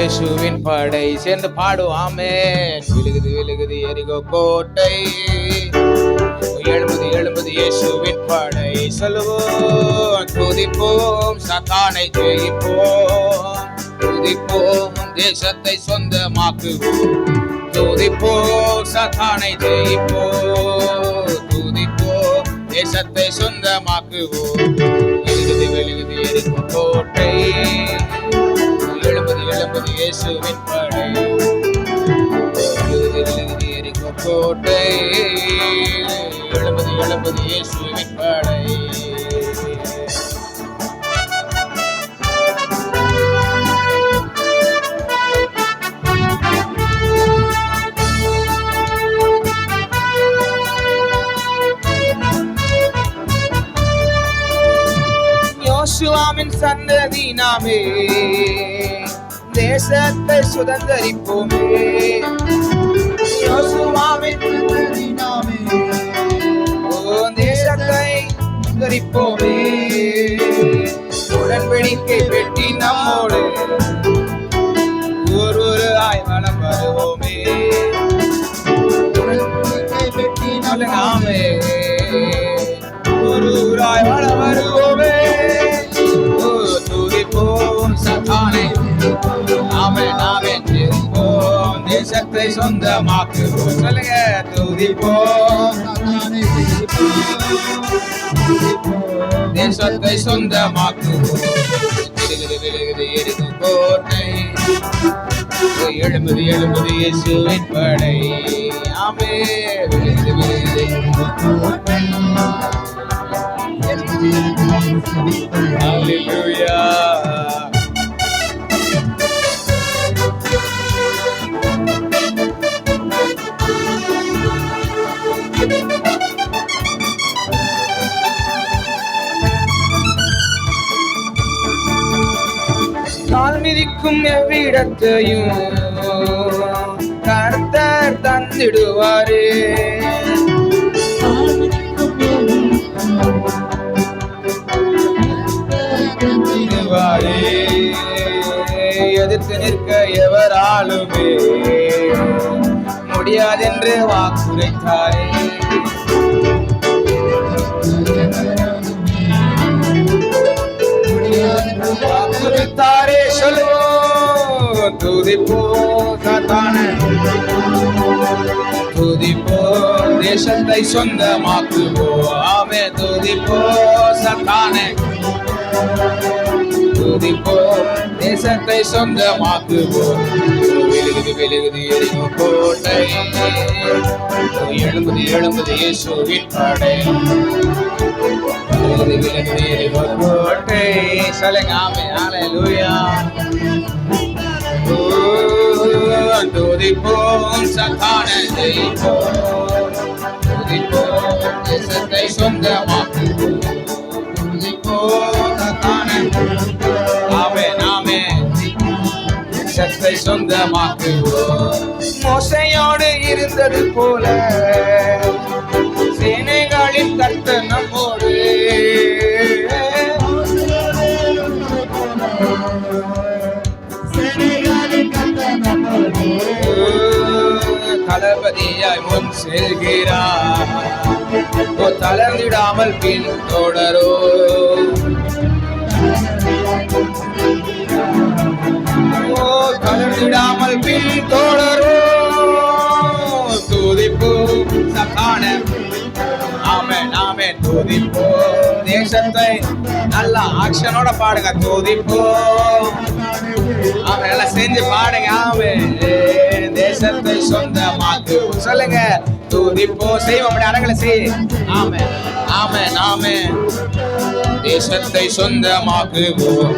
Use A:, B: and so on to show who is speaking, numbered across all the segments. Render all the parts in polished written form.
A: இயேசுவின் படை. சேர்ந்து பாடுவோம். ஆமென். விழுகுது விழுகுது எரிகோ கோட்டை, எழும்புது எழும்புது இயேசுவின் படை. சொல்லுவோம் துதிப்போம், சாத்தானை ஜெயிப்போம். துதிப்போம், தேசத்தை சொந்தமாக்குவோம். துதிப்போம், சாத்தானை ஜெயிப்போம். துதிப்போம், தேசத்தை சொந்தமாக்குவோம். விழுகுது விழுகுது எரிகோ கோட்டை, எழும்புது எழும்புது இயேசுவின் படை. விழுகுது விழுகுது எரிகோ கோட்டை, எழும்புது எழும்புது இயேசுவின் படை. யோசுவாவின் சந்ததி நாமே, தேசத்தை சுதந்தரிப்போமே. யோசுவாவின் சந்ததி நாமே, தேசத்தை சுதந்தரிப்போமே. உடன்படிக்கை பெட்டி நம்மோடு ஒரு ஆய்வலம் வருவோமே. உடன்படிக்கை பெட்டி நாமே, ஒரு ஆய்வலம் வருவோமே. துதிப்போம், சாத்தானை ஆமென் ஆமென் ஜெயிப்போம். தேசத்தை சொந்தமாக்குவோம். சொல்லுங்க. துதிப்போம், தேசத்தை சொந்தமாக்குவோம். விழுகுது விழுகுது எரிகோ கோட்டை, எழும்புது எழும்புது இயேசுவின் படை. ஆமென். விழுகுது விழுகுது ஹல்லேலூயா. கால் மிதிக்கும் எவ்விடத்தையும் கர்த்தர் தந்திடுவாரே. எதிர்த்து நிற்க எவராலுமே முடியாதென்று வாக்குரைத்தாரே. வாக்குரைத்தாரே. சொல்லுவோம். துதிப்போம், சாத்தானை துதிப்போம், தேசத்தை சொந்தமாக்குவோம். ஆமென். துதிப்போம், சாத்தானை துதிப்போம், தேசத்தை சொந்தமாக்குவோம். விழுகுது விழுகுது எரிகோ கோட்டை, எழும்புது எழும்புது இயேசுவின் படை. விழுகுது விழுகுது எரிகோ கோட்டை. சொல்லுங்க. ஆமென். ஹல்லேலூயா. துதிப்போம், சாத்தானை ஜெயிப்போம். துதிப்போம், தேசத்தை சொந்தமாக்குவோம். துதிப்போம், சாத்தானை ஆமென் ஆமென் தேசத்தை சொந்தமாக்குவோம். மோசையோடு இருந்தது போல சேனைகளின் கர்த்தர் நம்மோடு. தளபதியாய் முன் செல்கிறார், தளர்ந்திடாமல் பின் தொடரோ. தளர்ந்திடாமல் பின் தொடரோ. துதிப்போம், சாத்தானை ஆமென் ஆமென் துதிப்போம். தேசத்தை நல்லா ஆக்ஷனோட பாடுங்க. துதிப்போம், ஆமென். நல்லா செஞ்சு பாடுங்க. ஆமென். தேசத்தை சொந்தமாக்கு. சொல்லுங்க. துதிப்போம். செய்வோம். அரங்களை செய். ஆமென் ஆமென் ஆமென். தேசத்தை சொந்தமாக்குவோம்.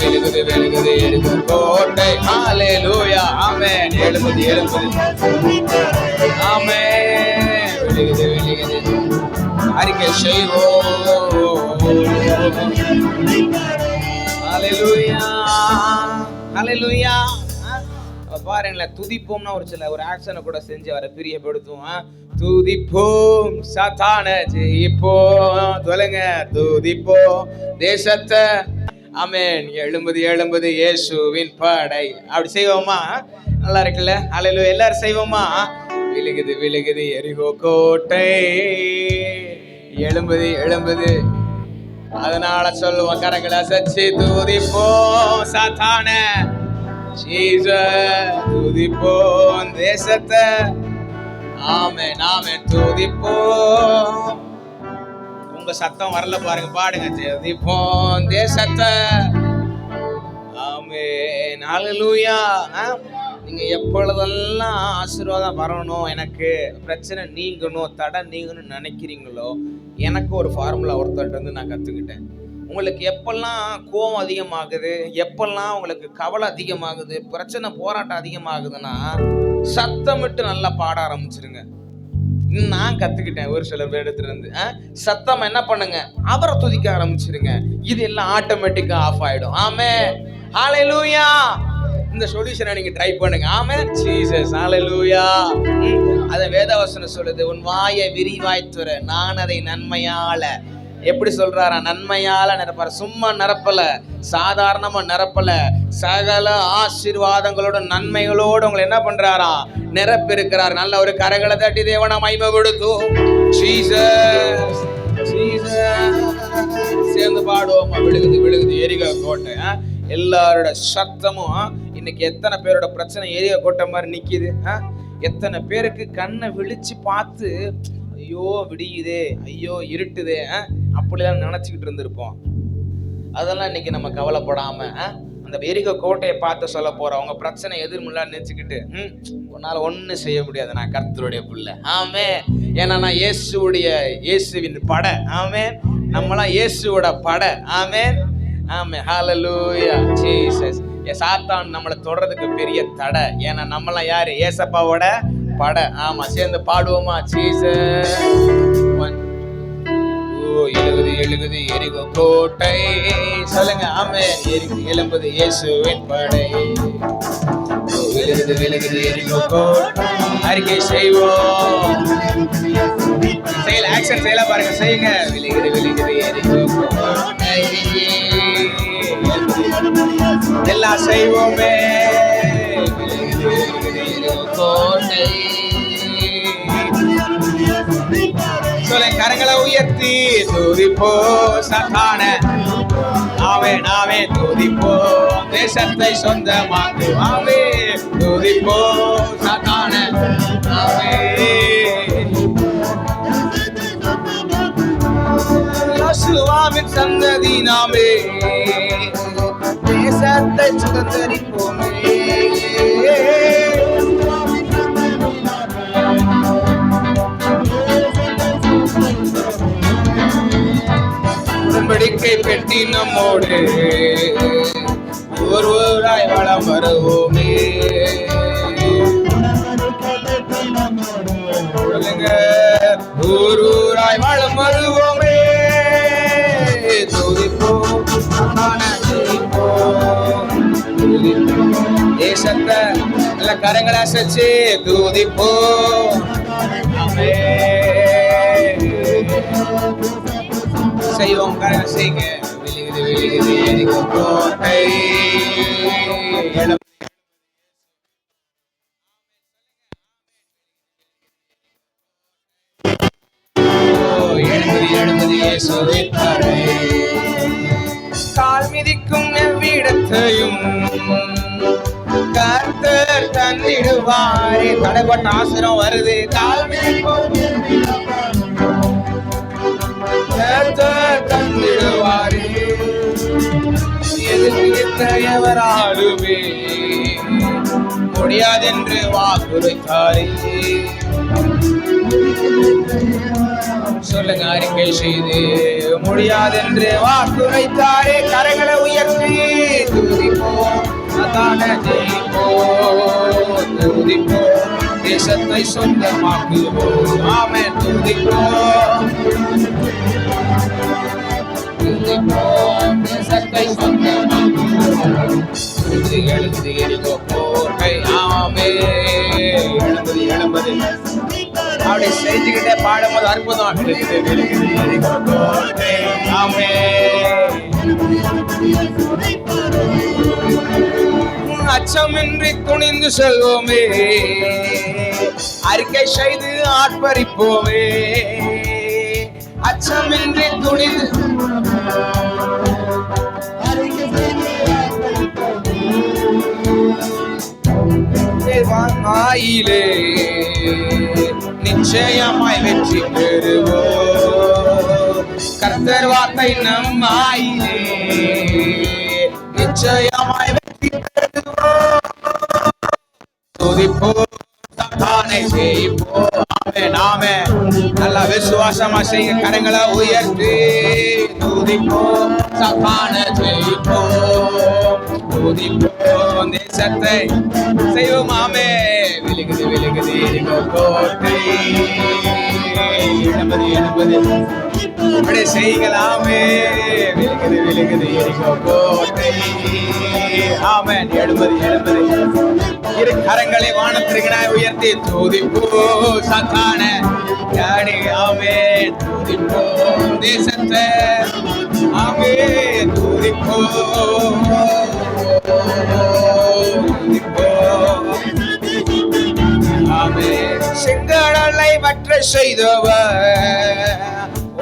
A: வெளுகுது வெளுகுது எரிகோ கோட்டை. ஹல்லேலூயா. ஆமென். எழும்புது எழும்புது. ஆமென். வெளுகுது வெளுகுது அறிக்கை செய்வோம். ஹல்லேலூயா ஹல்லேலூயா. பாருங்களேன், துதிப்போம்னா ஒரு ஆக்ஷனை கூட செஞ்சு அவரை பிரியப்படுத்துவோம். துதிப்போம், சாத்தானை ஜெயிப்போம். சொல்லுங்க. துதிப்போம், தேசத்தை ஆமென். எழும்புது எழும்புது இயேசுவின் படை. அப்படி செய்வோமா? நல்லா இருக்குல்ல? ஹல்லேலூயா. எல்லாரும் செய்வோமா? விழுகுது விழுகுது எரிகோ கோட்டை, எழும்புது எழும்புது. அதனால சொல்லுவோம், கரங்களை அசைச்சு துதிப்போம் சாத்தான, ஜீசஸ் துதிப்போம் தேசத்தை. ஆமென் ஆமென் துதிப்போம். உங்க சத்தம் வரல பாருங்க, பாடுங்க. துதிப்போம் தேசத்தை. ஆமென் ஹல்லேலூயா. நீங்க எப்பொழுதெல்லாம் ஆசீர்வாதம் வரணும், எனக்கு பிரச்சனை நீங்கணும், தடை நீங்கணும்னு நினைக்கிறீங்களோ, எனக்கு ஒரு ஃபார்முலா ஒருத்தர்கிட்ட இருந்து நான் கத்துக்கிட்டேன். உங்களுக்கு எப்பெல்லாம் கோபம் அதிகமாகுது, எப்பெல்லாம் உங்களுக்கு கவலை அதிகமாகுது, பிரச்சனை போராட்டம் அதிகமாகுதுன்னா சத்தமிட்டு நல்லா பாட ஆரம்பிச்சிருங்க. நான் கத்துக்கிட்டேன் ஒரு சில பேரிடத்துல இருந்து. சத்தம் என்ன பண்ணுங்க, அவரை துதிக்க ஆரம்பிச்சிருங்க. இது எல்லாம் ஆட்டோமேட்டிக்கா ஆஃப் ஆயிடும். ஆமென் ஹல்லேலூயா. இந்த சொல்யூஷனை நீங்க ட்ரை பண்ணுங்க. ஆமென் ஜீசஸ் ஹல்லேலூயா. அத வேதவசனம் சொல்லுது, உன் வாயை விரிவாய் துற, நான் அதை நன்மையால. எப்படி சொல்றாரா? நன்மையால நிரப்பாரு. சும்மா நிரப்பல, சாதாரணமா நிரப்பல, சகல ஆசீர்வாதங்களோட நன்மைகளோடு உங்களை என்ன பண்றாரா? நிரப்பிருக்கிறார். நல்ல ஒரு கரங்களை தட்டி தேவனை மகிமை கொடுத்தோம். ஜீசஸ் ஜீசஸ் சேர்ந்து பாடுவோம். விழுகுது விழுகுது எரிகோ கோட்டை. எல்லாரோட சத்தமும் இன்னைக்கு எத்தனை பேரோட பிரச்சனை எரிகோ கோட்டை மாதிரி நிக்குது? எத்தனை பேருக்கு கண்ணை விழிச்சு பார்த்து ஐயோ விடியுதே, ஐயோ இருட்டுதே, அப்படிலாம் நினைச்சுக்கிட்டு இருந்திருப்போம். அதெல்லாம் இன்னைக்கு நம்ம கவலைப்படாம அந்த எரிகோ கோட்டையை பார்த்து சொல்ல போறோம். உங்க பிரச்சனை எதிர்முள்ளா நினைச்சுக்கிட்டு உன்னால ஒன்னும் செய்ய முடியாது, நான் கர்த்தருடைய பிள்ளை. ஆமென். ஏன்னா நான் இயேசுவின் படை. ஆமென். நம்மளாம் இயேசுவோட படை. ஆமென் ஆமென் ஹல்லேலூயா ஜீசஸ். சாத்தான் நம்மளை தொடறதுக்கு பெரிய தடை. ஏன்னா நம்மளாம் யாரு? ஏசப்பாவோட படை. ஆமா, சேர்ந்து பாடுவோமா? ஜீசஸ். எழுகுது எழுகுது எரிகோ கோட்டை, சொல்லுங்க. ஆமென். எழும்புது இயேசுவின் படை, விழுகுது விழுகுது எரிகோ கோட்டை. அறிக்கை செய்வோம். செயல் ஆக்ஷன் செய்யல பாருங்க, செய்யுங்க. விழுகுது விழுகுது எரிகோ கோட்டை, எல்லாம் செய்வோமே. விழுகுது விழுகுது எரிகோ கோட்டை. சொல்ல கரங்களை உயர்த்தி துதிப்போ சாத்தான. ஆமென் ஆமென் துதிப்போ தேசத்தை சொந்தமாக்கு. ஆமென் துதிப்போ சாத்தான. ஆமென் யோசுவாவின் சந்ததி நாமே, தேசத்தை சுதந்தரிப்போமே. உடன்படிக்கை பெட்டி நம்மோடு, ஒருவராய் வளம் வருவோமே. ஒருவராய் வளம் வருவோமே. தேசத்தை நல்ல கரங்களை அசைச்சு துதிப்போ. செய்வோம், கரங்களை செய்யுங்க. விழுகுது விழுகுது எரிகோ கோட்டை. எழும்புது எழும்புது இயேசுவின் படை, கால் மிதிக்கும் எவ்விடத்தையும் கர்த்தர் தந்திடுவாரே. தடைப்பட்ட ஆசிரம் வருது. கால் மிதிக்கும் கர்த்தர் தந்திடுவாரே. எதிர்த்து எவராலுமே முடியாதென்று வாக்குரைத்தாரே. சொல்லுங்க, அறிக்கை செய்து முடியாதென்று வாக்குரைத்தாரே. கரங்களை உயர்த்தி துதிப்போம் சாத்தான ஜெயிப்போம். துதிப்போம் தேசத்தை சொந்தமாக்குவோம். ஆமென் துதிப்போம் துதிப்போம் தேசத்தை சொந்தமாக்குவோம். எழுபது எரிகோ கோட்டை. ஆமென். எழுபது எழுபது அப்படி செஞ்சுக்கிட்டே பாடும்போது அற்புதம். ஆமென். அச்சமின்றி துணிந்து செல்வோமே, அறிக்கை செய்து ஆர்ப்பரிப்போமே. அச்சமின்றி துணிந்து ஆயிலே நிச்சயமாய் வெற்றி பெறுவோம். கர்த்தர் வார்த்தை நம் ஆயிலே நிச்சயமாய் வெற்றி பெறுவோம். துதிப்போம், சாத்தானை ஜெயிப்போம். ஆமென், ஆமென். நல்லா விசுவாசமா செய்ய, கரங்களை உயர்த்தி துதிப்போம், சாத்தானை ஜெயிப்போம். துதிப்போம், தேசத்தை செய்வோம். ஆமே, விலகுது விலகுது எரிகோ கோட்டை, எழுபது எழுபது அப்படி செய்யலாமே. விலகுது விலகுது எரிகோ கோட்டை. ஆமென். எழுபது எழுபது இரு கரங்களை வானத்திற்காய் உயர்த்தி துதிப்போ சாத்தான யாடி. ஆமே, துதிப்போ தேசத்தை. ஆமே, துதிப்போ செங்கடலை வற்ற செய்தவர்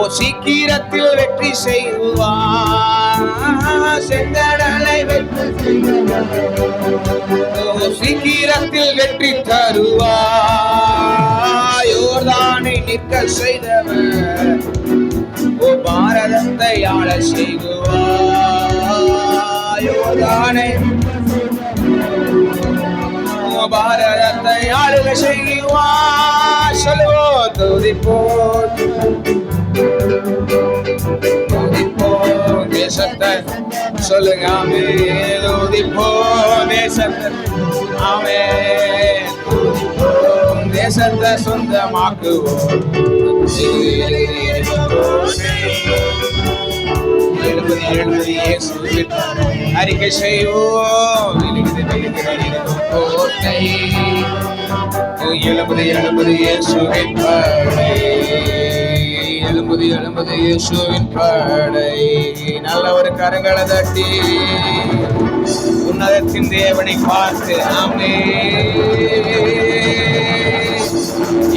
A: ஓ சீக்கிரத்தில் வெற்றி செய்வார். செங்கடலை சீக்கிரத்தில் வெற்றி தருவார். யோர்தானை நிற்க செய்தவர் ஓ பாரதத்தை ஆள செய்வார். யோர்தானை பாரதத்தை ஆளுக செய்வார். சொல்லுவோம், துதிப்போம் துதிப்போம் தேசத்தை. சொல்லுங்க, ஆமே, துதிப்போம் தேசத்தை. ஆமே, துதிப்போம் தேசத்தை சொந்தமாக்குவோம். எழுபது எழுபது இயேசுவின் அறிக்கை செய்வோம். கோட்டை எழுபது எழுபது இயேசுவின் படை. எழுபது எழுபது இயேசுவின் படை. நல்ல ஒரு கரங்களை தட்டி உன்னதத்தின் தேவனை பார்த்து ஆமே.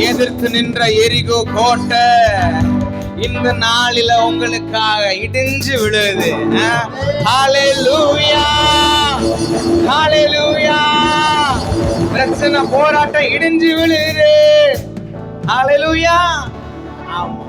A: எதிர்த்து நின்ற எரிகோ கோட்டை இந்த நாளில உங்களுக்காக இடிஞ்சு விடுது. ஹல்லேலூயா, ஹல்லேலூயா. பிரச்சனை போராட்டம் இடிஞ்சு விழுது. ஹல்லேலூயா. ஆமா.